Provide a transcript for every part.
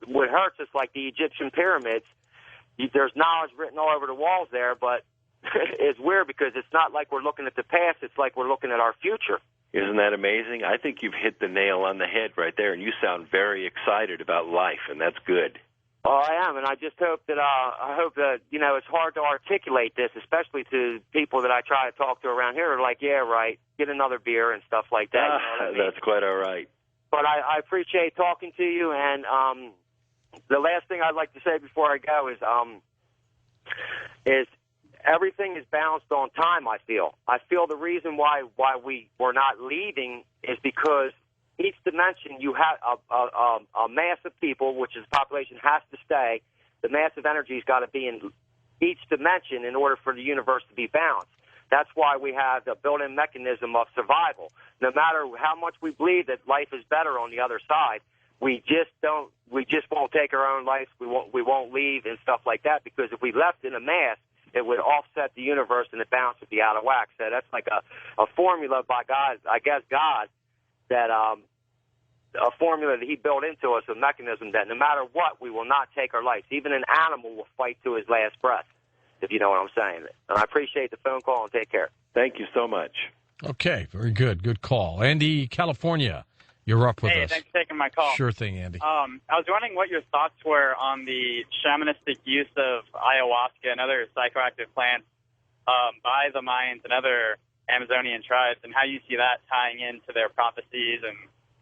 what hurts us, like the Egyptian pyramids, there's knowledge written all over the walls there, but it's weird because it's not like we're looking at the past. It's like we're looking at our future. Isn't that amazing? I think you've hit the nail on the head right there, and you sound very excited about life, and that's good. Oh, I am, and I just hope that it's hard to articulate this, especially to people that I try to talk to around here. Are like, yeah, right, get another beer and stuff like that. You know what I mean? That's quite all right. But I appreciate talking to you, and the last thing I'd like to say before I go is everything is balanced on time. I feel the reason why we're not leaving is because each dimension you have a mass of people, which is the population, has to stay. The massive energy's got to be in each dimension in order for the universe to be balanced. That's why we have the built-in mechanism of survival. No matter how much we believe that life is better on the other side, we just won't take our own lives. We won't leave and stuff like that, because if we left in a mass, it would offset the universe and the balance would be out of whack. So that's like a formula by God, I guess God, that a formula that he built into us, a mechanism that no matter what, we will not take our lives. Even an animal will fight to his last breath, if you know what I'm saying. And I appreciate the phone call, and take care. Thank you so much. Okay, very good. Good call. Andy, California, you're up with us. Hey, thanks for taking my call. Sure thing, Andy. I was wondering what your thoughts were on the shamanistic use of ayahuasca and other psychoactive plants by the Mayans and other Amazonian tribes, and how you see that tying into their prophecies and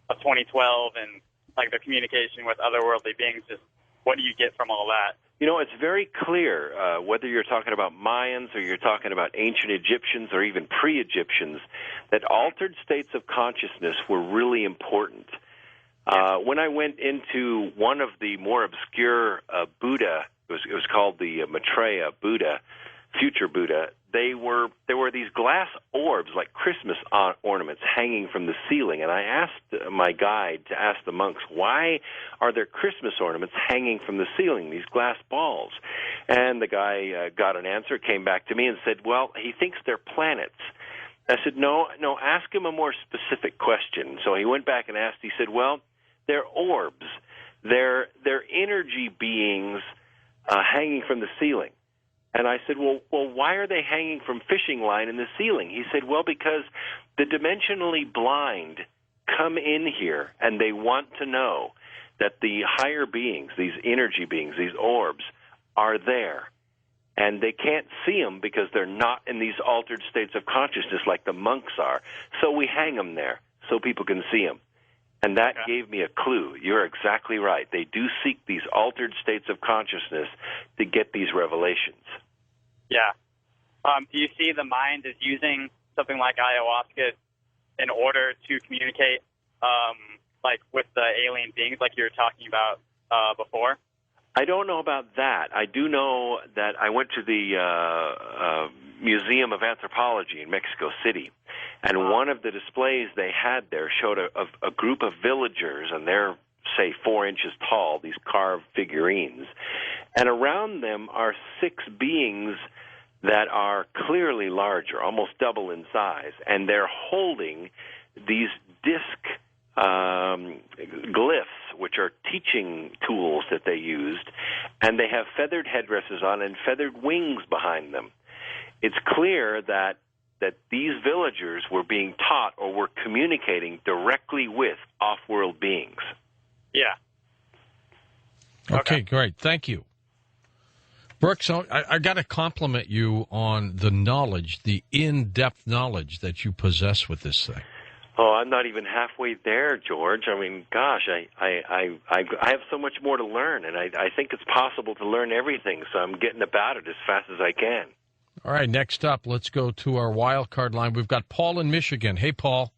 of 2012 and like their communication with otherworldly beings. Just what do you get from all that? You know, it's very clear, whether you're talking about Mayans or you're talking about ancient Egyptians or even pre-Egyptians, that altered states of consciousness were really important. When I went into one of the more obscure Buddha, it was called the Maitreya Buddha, future Buddha, there were these glass orbs like Christmas ornaments hanging from the ceiling, and I asked my guide to ask the monks, why are there Christmas ornaments hanging from the ceiling, these glass balls? And the guy got an answer, came back to me and said, well, he thinks they're planets. I said, no, ask him a more specific question. So he went back and asked, he said, well, they're orbs. They're energy beings hanging from the ceiling. And I said, well, why are they hanging from fishing line in the ceiling? He said, well, because the dimensionally blind come in here and they want to know that the higher beings, these energy beings, these orbs, are there. And they can't see them because they're not in these altered states of consciousness like the monks are. So we hang them there so people can see them. And that gave me a clue. You're exactly right. They do seek these altered states of consciousness to get these revelations. Yeah. Do you see the mind as using something like ayahuasca in order to communicate, like with the alien beings, like you were talking about before? I don't know about that. I do know that I went to the Museum of Anthropology in Mexico City, and one of the displays they had there showed a group of villagers, and they're, say, 4 inches tall, these carved figurines. And around them are 6 beings that are clearly larger, almost double in size, and they're holding these disc glyphs, which are teaching tools that they used, and they have feathered headdresses on and feathered wings behind them. It's clear that these villagers were being taught or were communicating directly with off-world beings. Yeah. Okay, great. Thank you. Brooks, I got to compliment you on the knowledge, the in-depth knowledge that you possess with this thing. Oh, I'm not even halfway there, George. I mean, gosh, I have so much more to learn, and I think it's possible to learn everything, so I'm getting about it as fast as I can. All right, next up, let's go to our wild card line. We've got Paul in Michigan. Hey, Paul.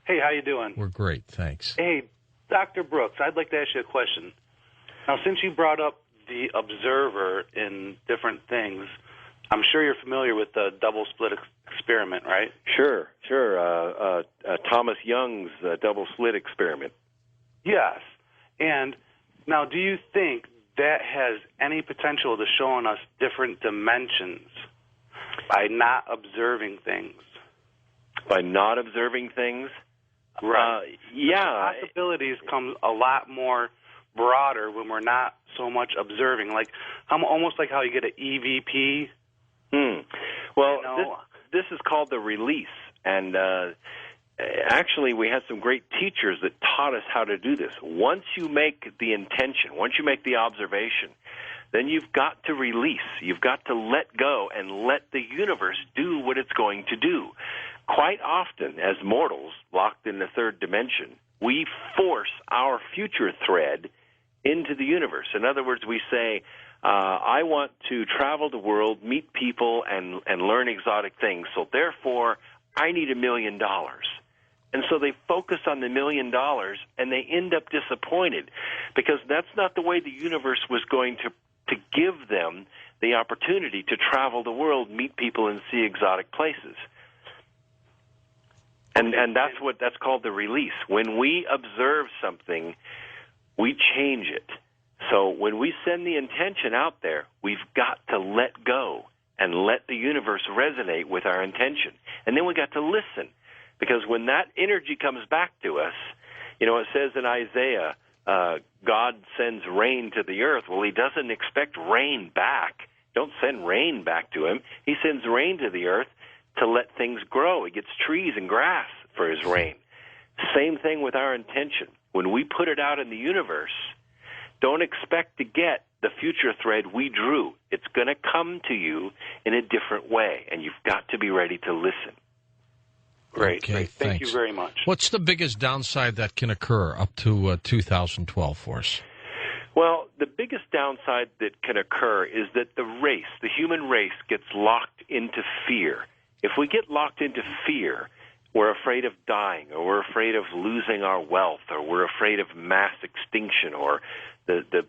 Hey, how you doing? We're great, thanks. Hey, Dr. Brooks, I'd like to ask you a question. Now, since you brought up the observer in different things, I'm sure you're familiar with the double slit experiment, right? Sure. Thomas Young's double slit experiment. Yes. And now, do you think that has any potential to showing us different dimensions by not observing things? By not observing things? Right. Yeah. The possibilities come a lot more broader when we're not so much observing? Like, almost like how you get an EVP. Well, you know? this is called the release, and actually we had some great teachers that taught us how to do this. Once you make the intention, once you make the observation, then you've got to release. You've got to let go and let the universe do what it's going to do. Quite often, as mortals locked in the third dimension, we force our future thread into the universe. In other words, we say, I want to travel the world, meet people, and learn exotic things, so therefore I need $1 million. And so they focus on the $1 million, and they end up disappointed because that's not the way the universe was going to give them the opportunity to travel the world, meet people, and see exotic places. And that's called the release. When we observe something, we change it. So when we send the intention out there, we've got to let go and let the universe resonate with our intention. And then we got to listen, because when that energy comes back to us, you know, it says in Isaiah, God sends rain to the earth. Well, he doesn't expect rain back. Don't send rain back to him. He sends rain to the earth to let things grow. He gets trees and grass for his rain. Same thing with our intention. When we put it out in the universe, don't expect to get the future thread we drew. It's going to come to you in a different way, and you've got to be ready to listen. Great. Okay, Great. Thank thanks. you very much. What's the biggest downside that can occur up to 2012 for us? Well, the biggest downside that can occur is that the human race, gets locked into fear. If we get locked into fear, we're afraid of dying, or we're afraid of losing our wealth, or we're afraid of mass extinction, or the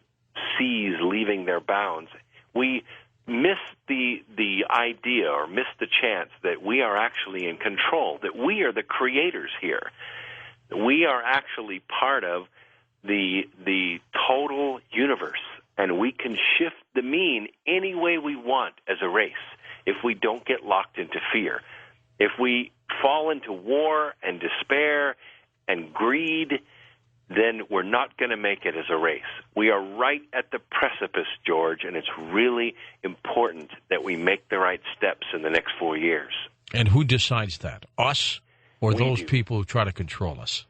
seas leaving their bounds. We miss the idea, or miss the chance that we are actually in control, that we are the creators here. We are actually part of the total universe, and we can shift the mean any way we want as a race if we don't get locked into fear. If we fall into war and despair and greed, then we're not going to make it as a race. We are right at the precipice, George, and it's really important that we make the right steps in the next 4 years. And who decides that? Us or We those do. people who try to control us?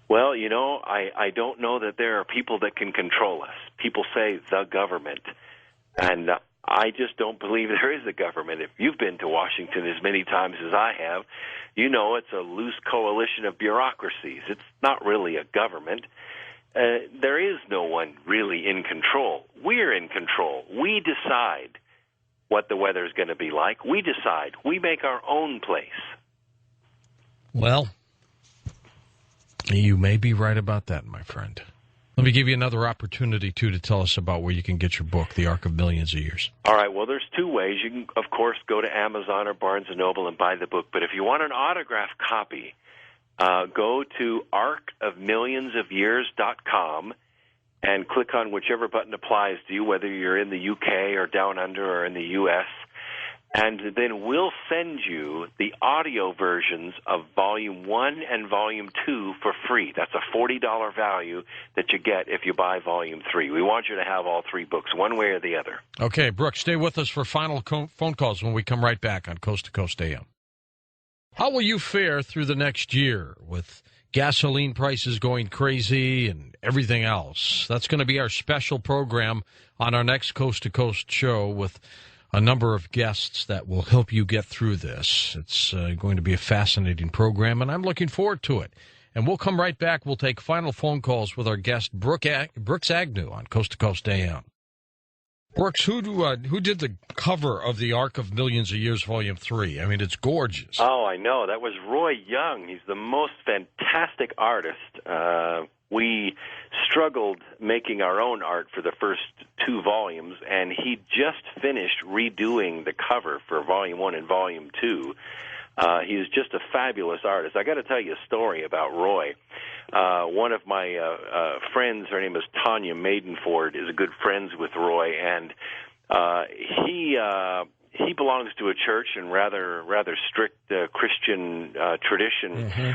Well, you know, I don't know that there are people that can control us. People say the government, and I just don't believe there is a government. If you've been to Washington as many times as I have, you know it's a loose coalition of bureaucracies. It's not really a government. There is no one really in control. We're in control. We decide what the weather is going to be like. We decide. We make our own place. Well, you may be right about that, my friend. Let me give you another opportunity, too, to tell us about where you can get your book, The Arc of Millions of Years. All right, well, there's two ways. You can, of course, go to Amazon or Barnes & Noble and buy the book. But if you want an autographed copy, go to arcofmillionsofyears.com and click on whichever button applies to you, whether you're in the UK or down under or in the U.S., and then we'll send you the audio versions of Volume 1 and Volume 2 for free. That's a $40 value that you get if you buy Volume 3. We want you to have all three books, one way or the other. Okay, Brooks, stay with us for final phone calls when we come right back on Coast to Coast AM. How will you fare through the next year with gasoline prices going crazy and everything else? That's going to be our special program on our next Coast to Coast show with a number of guests that will help you get through this. It's going to be a fascinating program, and I'm looking forward to it. And we'll come right back. We'll take final phone calls with our guest, Brooks Agnew, on Coast to Coast AM. Brooks, who did the cover of The Arc of Millions of Years, Volume 3? I mean, it's gorgeous. Oh, I know. That was Roy Young. He's the most fantastic artist. We struggled making our own art for the first two volumes, and he just finished redoing the cover for Volume 1 and Volume 2. He's just a fabulous artist. I got to tell you a story about Roy. One of my friends, her name is Tanya Maidenford, is good friends with Roy, and he belongs to a church and rather strict Christian tradition. Mm-hmm.